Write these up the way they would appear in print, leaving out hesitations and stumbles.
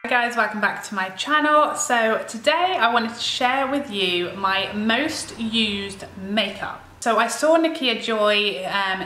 Hi guys, welcome back to my channel. So today I wanted to share with you my most used makeup. So I saw Nikia Joy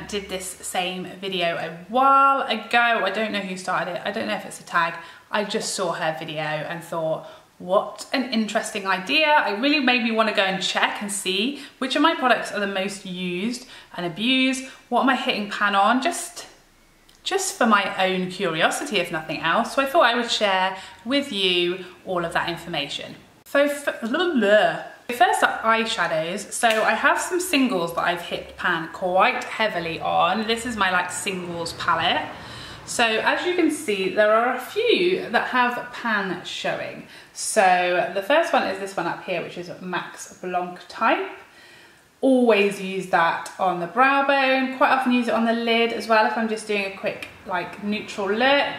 did this same video a while ago. I don't know who started it. I don't know if it's a tag. I just saw her video and thought, what an interesting idea. It really made me want to go and check and see which of my products are the most used and abused. What am I hitting pan on? Just for my own curiosity, if nothing else. So I thought I would share with you all of that information. So first up, eyeshadows. So I have some singles that I've hit pan quite heavily on. This is my singles palette. So as you can see, there are a few that have pan showing. So the first one is this one up here, which is Max Blanc type. Always use that on the brow bone, quite often use it on the lid as well if I'm just doing a quick neutral look.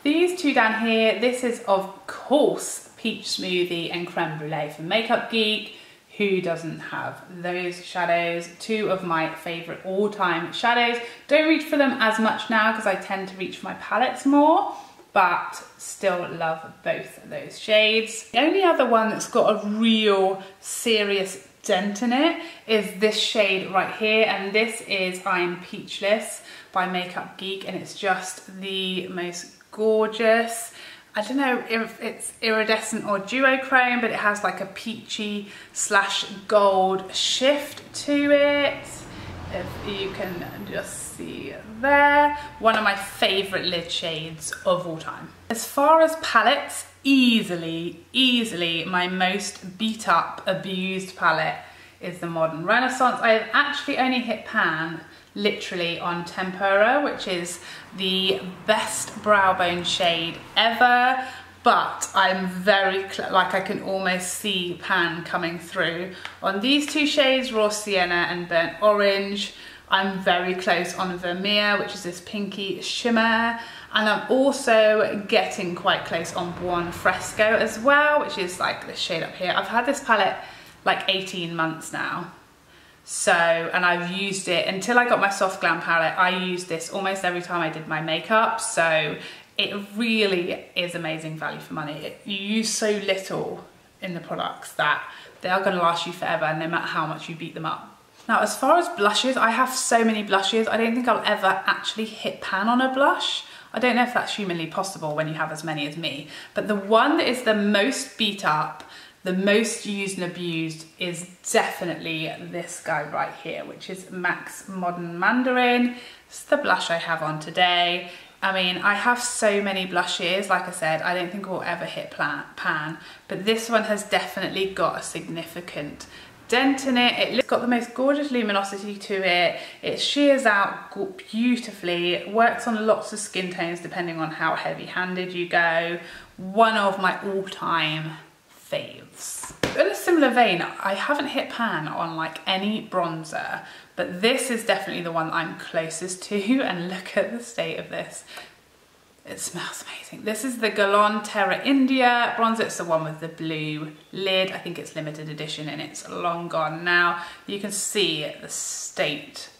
These two down here, this is of course Peach Smoothie and Creme Brulee from Makeup Geek. Who doesn't have those shadows? Two of my favourite all-time shadows. Don't reach for them as much now because I tend to reach for my palettes more, but still love both of those shades. The only other one that's got a real serious dent in it is this shade right here, and this is I'm Peachless by Makeup Geek, and it's just the most gorgeous. I don't know if it's iridescent or duochrome, but it has a peachy / gold shift to it. If you can just see there. One of my favourite lid shades of all time. As far as palettes, easily my most beat up, abused palette is the Modern Renaissance. I have actually only hit pan literally on Tempera, which is the best brow bone shade ever, but I'm very, I can almost see pan coming through. On these two shades, Raw Sienna and Burnt Orange, I'm very close on Vermeer, which is this pinky shimmer, and I'm also getting quite close on Buon Fresco as well, which is this shade up here. I've had this palette 18 months now. So, and I've used it until I got my soft glam palette. I used this almost every time I did my makeup. So it really is amazing value for money. You use so little in the products that they are gonna last you forever no matter how much you beat them up. Now, as far as blushes, I have so many blushes. I don't think I'll ever actually hit pan on a blush. I don't know if that's humanly possible when you have as many as me, but the one that is the most beat up, the most used and abused is definitely this guy right here, which is Max Modern Mandarin. It's the blush I have on today. I mean, I have so many blushes. Like I said, I don't think we'll ever hit pan, but this one has definitely got a significant dent in it. It's got the most gorgeous luminosity to it. It shears out beautifully. It works on lots of skin tones depending on how heavy-handed you go. One of my all-time faves. In a similar vein, I haven't hit pan on any bronzer, but this is definitely the one I'm closest to, and look at the state of this. It smells amazing. This is the Guerlain Terra India bronzer. It's the one with the blue lid. I think it's limited edition and it's long gone now. You can see the state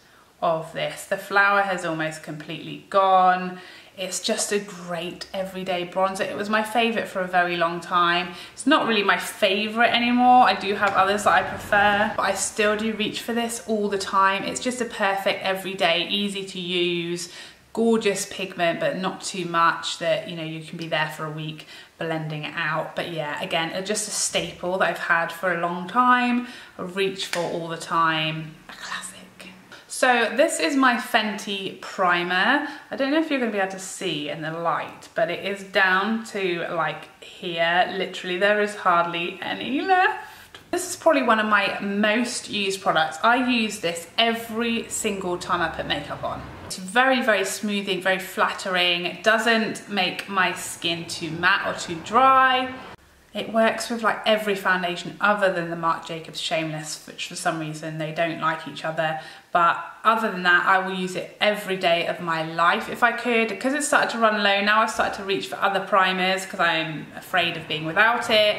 of this. The flower has almost completely gone. It's just a great everyday bronzer. It was my favourite for a very long time. It's not really my favourite anymore. I do have others that I prefer, but I still do reach for this all the time. It's just a perfect everyday, easy to use, gorgeous pigment, but not too much that, you can be there for a week blending it out. But yeah, again, just a staple that I've had for a long time, I reach for all the time, a classic. So this is my Fenty primer. I don't know if you're going to be able to see in the light, but it is down to here. Literally, there is hardly any left. This is probably one of my most used products. I use this every single time I put makeup on. It's very smoothing, very flattering. It doesn't make my skin too matte or too dry. It works with every foundation other than the Marc Jacobs Shameless, which for some reason they don't like each other. But other than that, I will use it every day of my life if I could. Because it's started to run low now, I've started to reach for other primers because I'm afraid of being without it.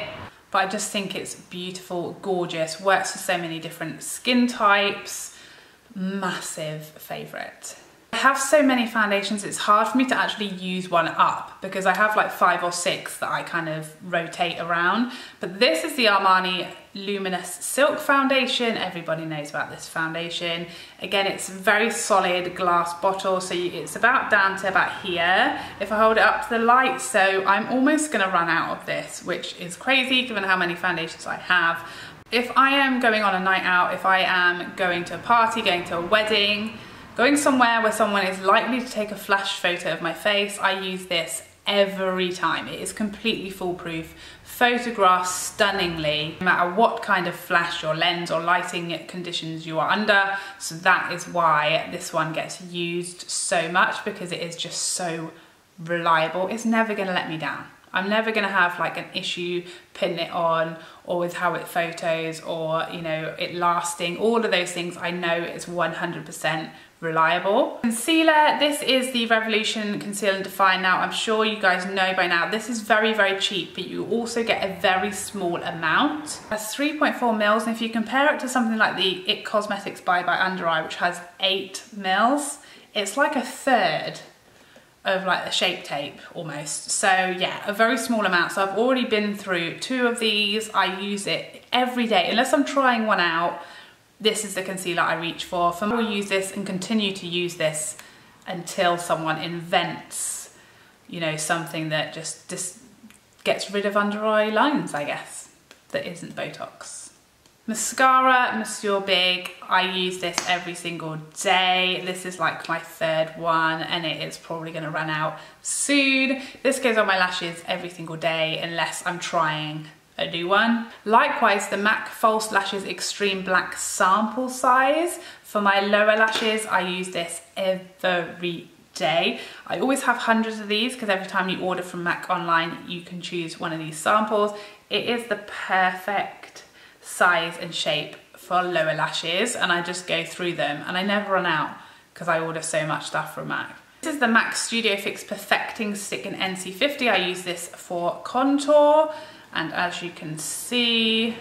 But I just think it's beautiful, gorgeous, works for so many different skin types. Massive favourite. I have so many foundations, it's hard for me to actually use one up because I have like 5 or 6 that I kind of rotate around. But this is the Armani Luminous Silk Foundation. Everybody knows about this foundation. Again, it's a very solid glass bottle, so it's about down to about here if I hold it up to the light. So I'm almost gonna run out of this, which is crazy given how many foundations I have. If I am going on a night out, if I am going to a party, going to a wedding, going somewhere where someone is likely to take a flash photo of my face, I use this every time. It is completely foolproof, photographs stunningly, no matter what kind of flash or lens or lighting conditions you are under. So that is why this one gets used so much, because it is just so reliable. It's never gonna let me down. I'm never gonna have like an issue putting it on, or with how it photos, or you know, it lasting. All of those things, I know it's 100% reliable. Concealer, this is the Revolution Conceal and Define. Now, I'm sure you guys know by now, this is very, very cheap, but you also get a very small amount. That's 3.4 mils, and if you compare it to something like the IT Cosmetics by Undereye, which has 8 mils, it's like a third of like the Shape Tape almost. So yeah, a very small amount. So I've already been through 2 of these. I use it every day, unless I'm trying one out. This is the concealer I reach for. I will use this and continue to use this until someone invents, you know, something that just gets rid of under eye lines, I guess, that isn't Botox. Mascara, Monsieur Big. I use this every single day. This is like my 3rd one, and it is probably gonna run out soon. This goes on my lashes every single day unless I'm trying a new one. Likewise, the MAC False Lashes Extreme Black Sample Size. For my lower lashes, I use this every day. I always have hundreds of these because every time you order from MAC online, you can choose one of these samples. It is the perfect size and shape for lower lashes, and I just go through them and I never run out because I order so much stuff from MAC. This is the MAC Studio Fix Perfecting Stick in NC50. I use this for contour. And as you can see,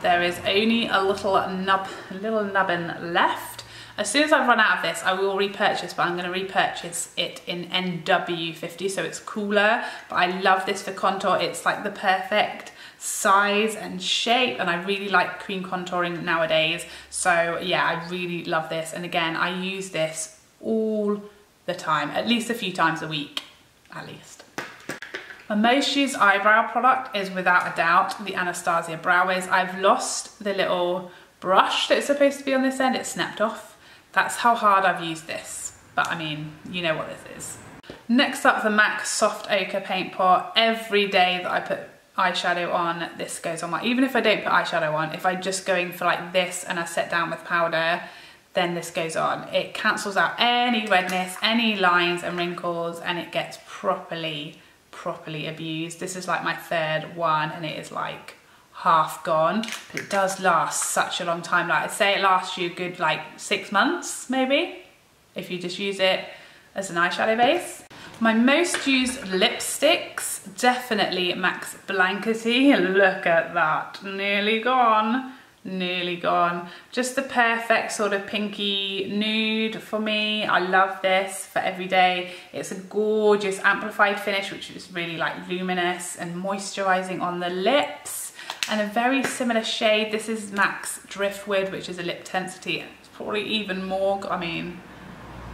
there is only a little nubbin left. As soon as I've run out of this, I will repurchase, but I'm going to repurchase it in NW50, so it's cooler. But I love this for contour. It's like the perfect size and shape, and I really like cream contouring nowadays. So yeah, I really love this. And again, I use this all the time, at least a few times a week, at least. My most used eyebrow product is without a doubt the Anastasia Brow Wiz. I've lost the little brush that's supposed to be on this end. It snapped off. That's how hard I've used this. But I mean, you know what this is. Next up, the MAC Soft Ochre Paint Pot. Every day that I put eyeshadow on, this goes on my, even if I don't put eyeshadow on, if I'm just going for like this and I set down with powder, then this goes on. It cancels out any redness, any lines and wrinkles, and it gets properly abused. This is like my 3rd one, and it is like half gone, but it does last such a long time. Like I'd say it lasts you a good like 6 months maybe, if you just use it as an eyeshadow base. My most used lipsticks, definitely MAC's Blankety. Look at that, nearly gone. Nearly gone. Just the perfect sort of pinky nude for me. I love this for every day. It's a gorgeous amplified finish, which is really like luminous and moisturizing on the lips, and a very similar shade. This is MAC's Driftwood, which is a lip tensity. It's probably even more, I mean,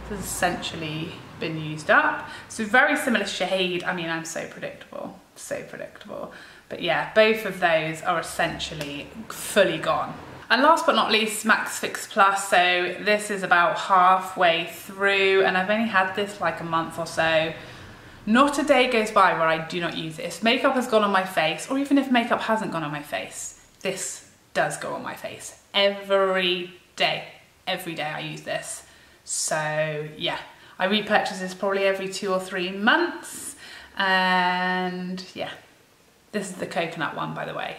this has essentially been used up. So very similar shade. I mean, I'm so predictable, so predictable. But yeah, both of those are essentially fully gone. And last but not least, MAC's Fix Plus. So this is about halfway through, and I've only had this like a month or so. Not a day goes by where I do not use this. Makeup has gone on my face, or even if makeup hasn't gone on my face, this does go on my face. Every day I use this. So yeah, I repurchase this probably every 2 or 3 months, and yeah. This is the coconut one, by the way.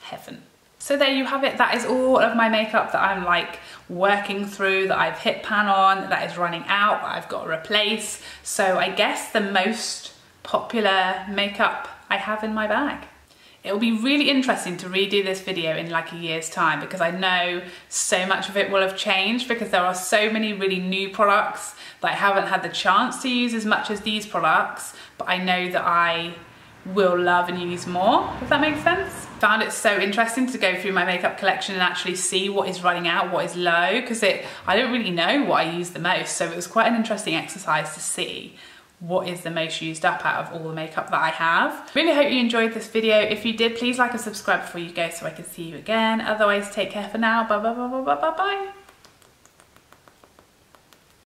Heaven. So there you have it. That is all of my makeup that I'm like working through, that I've hit pan on, that is running out, that I've got to replace. So I guess the most popular makeup I have in my bag. It'll be really interesting to redo this video in like a year's time, because I know so much of it will have changed, because there are so many really new products that I haven't had the chance to use as much as these products, but I know that I will love and use more, if that makes sense. Found it so interesting to go through my makeup collection and actually see what is running out, what is low, because I don't really know what I use the most, so it was quite an interesting exercise to see what is the most used up out of all the makeup that I have. Really hope you enjoyed this video. If you did, please like and subscribe before you go so I can see you again. Otherwise, take care for now. Bye bye bye bye bye bye bye.